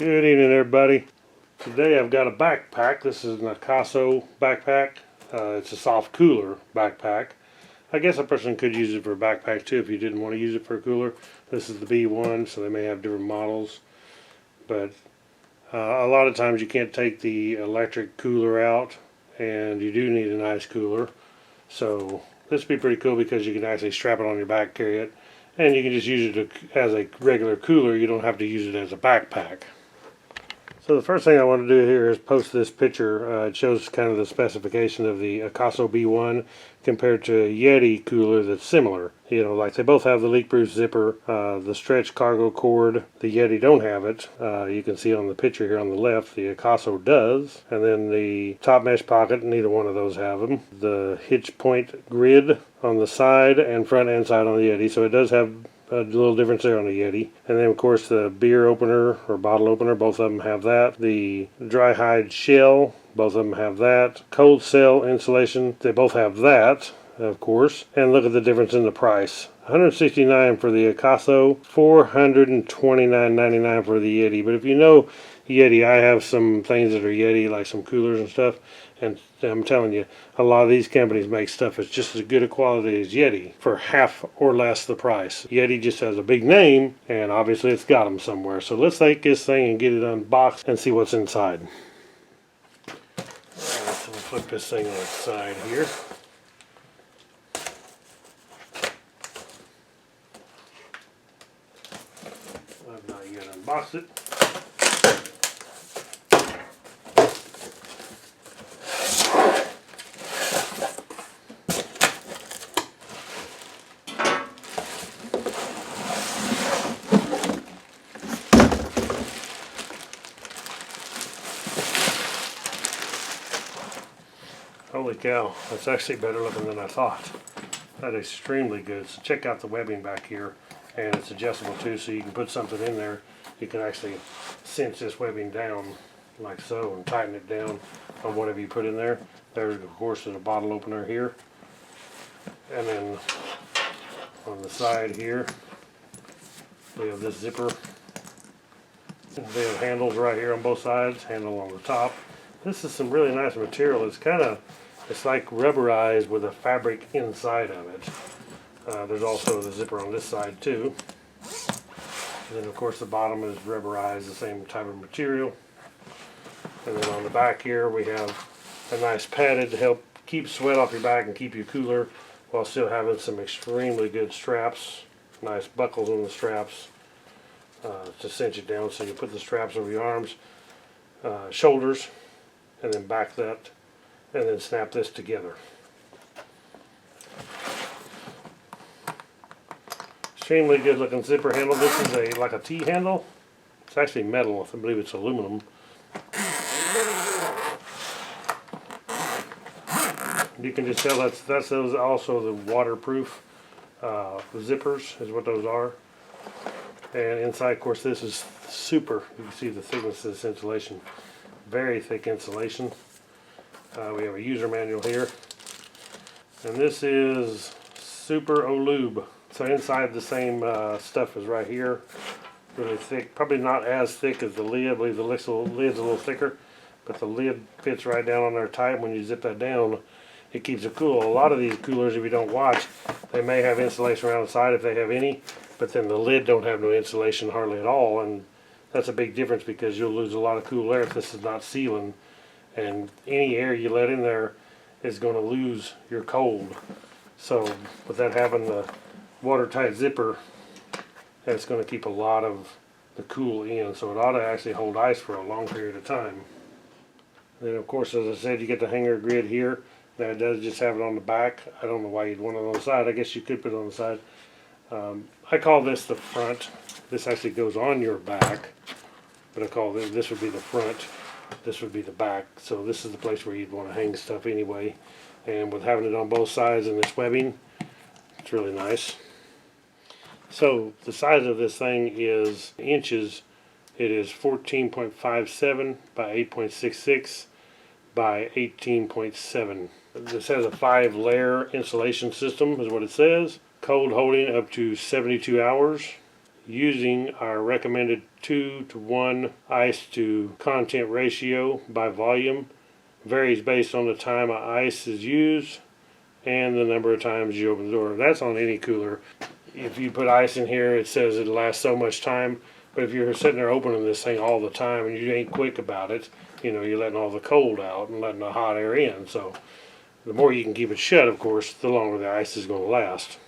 Good evening, everybody. Today I've got a backpack. This is an AKASO backpack. It's a soft cooler backpack. I guess a person could use it for a backpack too if you didn't want to use it for a cooler. This is the B1, so they may have different models. But a lot of times you can't take the electric cooler out, and you do need an ice cooler. So this would be pretty cool because you can actually strap it on your back, carry it, and you can just use it as a regular cooler. You don't have to use it as a backpack. So the first thing I want to do here is post this picture. It shows kind of the specification of the AKASO B1 compared to a Yeti cooler that's similar. You know, like they both have the leak-proof zipper, the stretch cargo cord. The Yeti don't have it. You can see on the picture here on the left, the AKASO does. And then the top mesh pocket, neither one of those have them. The hitch point grid on the side and front and side on the Yeti, so it does have a little difference there on the Yeti. And then of course the beer opener or bottle opener, both of them have that. The dry hide shell, both of them have that. Cold cell insulation, they both have that, of course. And look at the difference in the price. $169 for the AKASO, $429.99 for the Yeti. But if you know Yeti, I have some things that are Yeti, like some coolers and stuff, and I'm telling you, a lot of these companies make stuff that's just as good a quality as Yeti for half or less the price. Yeti just has a big name, and obviously it's got them somewhere. So let's take this thing and get it unboxed and see what's inside. Alright, so we'll flip this thing on its side here. I've not yet unboxed it. Holy cow, that's actually better looking than I thought. That's extremely good. So check out the webbing back here, and it's adjustable too, so you can put something in there. You can actually cinch this webbing down like so and tighten it down on whatever you put in there. There's of course the bottle opener here, and then on the side here we have this zipper. They have handles right here on both sides, handle on the top. This is some really nice material. It's like rubberized with a fabric inside of it. There's also the zipper on this side too. And then of course the bottom is rubberized, the same type of material. And then on the back here we have a nice padded to help keep sweat off your back and keep you cooler while still having some extremely good straps. Nice buckles on the straps to cinch it down, so you put the straps over your arms, shoulders, and then back that, and then snap this together. Extremely good looking zipper handle. This is like a T handle. It's actually metal. I believe it's aluminum. You can just tell that's those also the waterproof zippers is what those are. And inside, of course, this is super. You can see the thickness of this insulation. Very thick insulation. We have a user manual here, and this is Super Olube. So inside the same stuff is right here, really thick. Probably not as thick as the lid. I believe the lid's a little thicker, but the lid fits right down on there tight. When you zip that down, it keeps it cool. A lot of these coolers, if you don't watch, they may have insulation around the side if they have any, but then the lid don't have no insulation hardly at all, and that's a big difference because you'll lose a lot of cool air if this is not sealing. And any air you let in there is going to lose your cold. So with that having the watertight zipper, that's going to keep a lot of the cool in. So it ought to actually hold ice for a long period of time. Then of course, as I said, you get the hanger grid here. Now it does just have it on the back. I don't know why you'd want it on the side. I guess you could put it on the side. I call this the front. This actually goes on your back, but I call this would be the front. This would be the back, so this is the place where you'd want to hang stuff anyway. And with having it on both sides and this webbing, it's really nice. So the size of this thing is inches. It is 14.57 by 8.66 by 18.7. This has a 5-layer insulation system is what it says. Cold holding up to 72 hours. using our recommended 2-to-1 ice to content ratio by volume. Varies based on the time of ice is used and the number of times you open the door. That's on any cooler. If you put ice in here, it says it lasts so much time, but if you're sitting there opening this thing all the time and you ain't quick about it, you know, you're letting all the cold out and letting the hot air in. So the more you can keep it shut, of course, the longer the ice is going to last.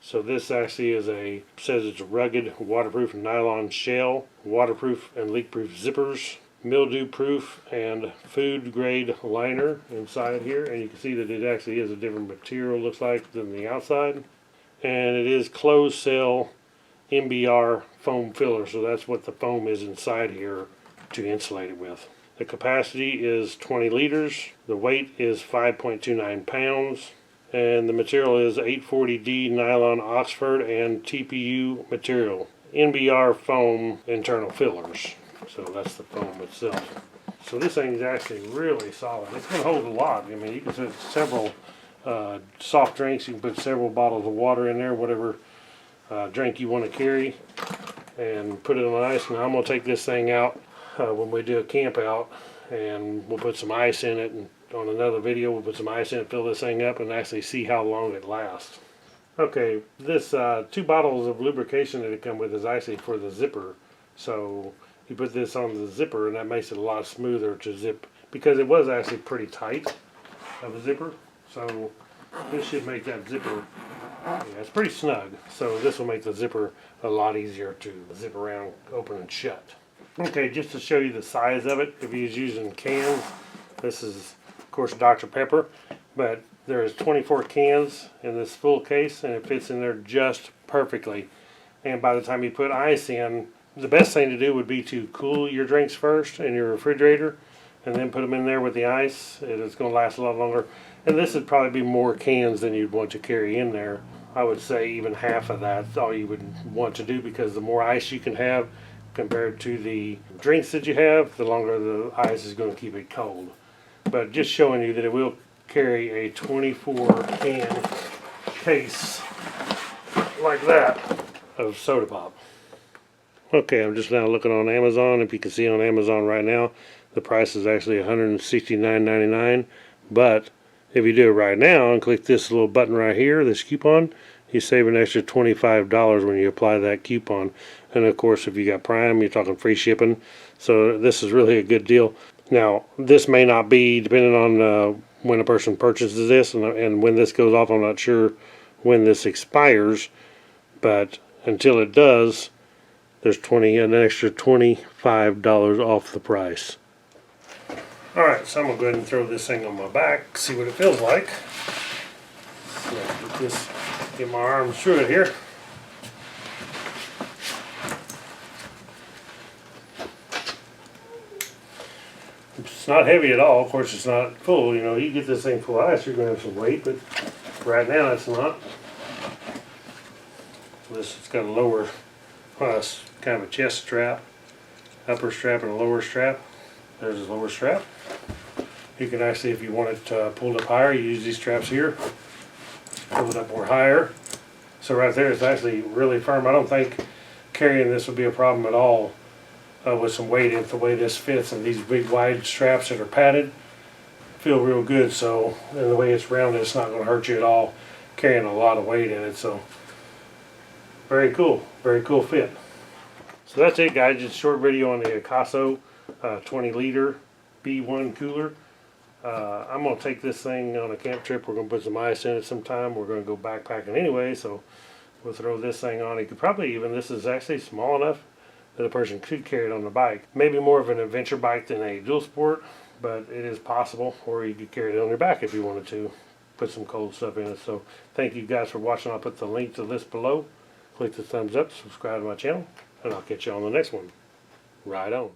So this actually says it's a rugged, waterproof nylon shell, waterproof and leak-proof zippers, mildew proof and food grade liner inside here, and you can see that it actually is a different material, looks like, than the outside. And it is closed cell MBR foam filler, so that's what the foam is inside here to insulate it with. The capacity is 20 liters, the weight is 5.29 pounds, and the material is 840D nylon Oxford and TPU material. NBR foam internal fillers. So that's the foam itself. So this thing is actually really solid. It's going to hold a lot. I mean, you can put several soft drinks. You can put several bottles of water in there, whatever drink you want to carry, and put it on ice. Now I'm going to take this thing out when we do a camp out, and we'll put some ice in it. And on another video, we'll put some ice in it, fill this thing up, and actually see how long it lasts. Okay, this 2 bottles of lubrication that it comes with is actually for the zipper. So you put this on the zipper, and that makes it a lot smoother to zip, because it was actually pretty tight of a zipper. So this should make that zipper, yeah, it's pretty snug. So this will make the zipper a lot easier to zip around, open and shut. Okay, just to show you the size of it, if you're using cans, this is of course Dr. Pepper, but there's 24 cans in this full case, and it fits in there just perfectly. And by the time you put ice in, the best thing to do would be to cool your drinks first in your refrigerator and then put them in there with the ice. It's going to last a lot longer. And this would probably be more cans than you'd want to carry in there. I would say even half of that's all you would want to do, because the more ice you can have compared to the drinks that you have, the longer the ice is going to keep it cold. But just showing you that it will carry a 24 can case like that of soda pop. Okay, I'm just now looking on Amazon. If you can see on Amazon right now, the price is actually $169.99. But if you do it right now and click this little button right here, this coupon, you save an extra $25 when you apply that coupon. And of course, if you got Prime, you're talking free shipping. So this is really a good deal. Now, this may not be, depending on when a person purchases this and when this goes off. I'm not sure when this expires, but until it does, there's an extra $25 off the price. Alright, so I'm going to go ahead and throw this thing on my back, see what it feels like. Get my arms through it here. It's not heavy at all. Of course, it's not full. You know, you get this thing full of ice, you're going to have some weight, but right now it's not. It's got a lower, it's kind of a chest strap, upper strap, and a lower strap. There's a lower strap. You can actually, if you want it pulled up higher, you use these straps here. Pull it up more higher. So right there, it's actually really firm. I don't think carrying this would be a problem at all with some weight, if the way this fits. And these big wide straps that are padded feel real good. So, and the way it's rounded, it's not going to hurt you at all carrying a lot of weight in it. So very cool fit. So that's it, guys. Just a short video on the AKASO 20 liter B1 cooler. I'm going to take this thing on a camp trip. We're going to put some ice in it sometime. We're going to go backpacking anyway, so we'll throw this thing on. You could probably even, this is actually small enough that a person could carry it on the bike. Maybe more of an adventure bike than a dual sport, but it is possible. Or you could carry it on your back if you wanted to. Put some cold stuff in it. So thank you guys for watching. I'll put the link to this below. Click the thumbs up, subscribe to my channel, and I'll catch you on the next one. Right on.